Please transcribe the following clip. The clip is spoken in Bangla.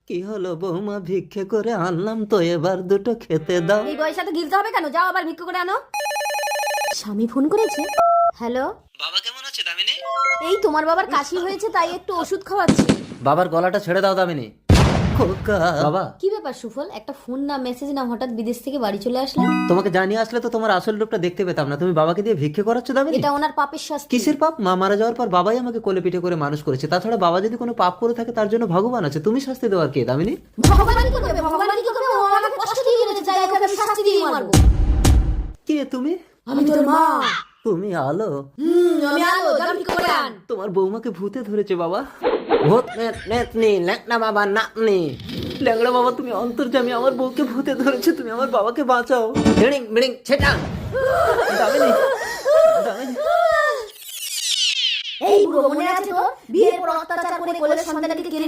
কি হলো বৌমা, ভিক্ষে করে আনলাম তো, এবার দুটো খেতে দাও। এই বয়সে তো গিলতে হবে কেন? যাও আবার ভিক্ষা করে আনো। স্বামী ফোন করেছে। হ্যালো, বাবা কেমন আছে দামিনী? এই তোমার বাবার কাশি হয়েছে তাই একটু ওষুধ খাওয়াচ্ছি। বাবার গলাটা ছেড়ে দাও দামিনী। খোকা বাবা, কি ব্যাপার সুফল, একটা ফোন না মেসেজ না হঠাৎ বিদেশ থেকে বাড়ি চলে আসলে? তোমাকে জানিয়ে আসলে তো তোমার আসল রূপটা দেখতে পেতাম না। তুমি বাবাকে দিয়ে ভিক্ষে করাচ্ছ দামিনী? এটা ওনার পাপের শাস্তি। কিসের পাপ? মা মারা যাওয়ার পর বাবাই আমাকে কোলে পিঠে করে মানুষ করেছে। তাছাড়া বাবা যদি কোনো পাপ করে থাকে তার জন্য ভগবান আছে। তুমি শাস্তি দেওয়ার কে দামিনী? ভগবান কি করবে? ভগবান কি করবে? ও আমাকে কষ্ট দিয়ে মেরেছে, তাই ওকে আমি শাস্তি দিয়ে মারবো। কে তুমি? আমি তোর মা। তুমি আলো? আমি আলো, যাও ভিক্ষা করে আন। তোমার বৌমাকে ভূতে ধরেছে বাবা। ভূত নেতনি ল্যাংড়া বাবা নাতনি। ল্যাংড়া বাবা তুমি অন্তর্যামী, আমার বউকে ভূতে ধরেছে, তুমি আমার বাবাকে বাঁচাও। বিড়িং বিড়িং ছেটা। দামিনী, দামিনী। এই বুড়ো মনে আছে তো? বিয়ের পর অত্যাচার করে কোলের সন্তানকে কেড়ে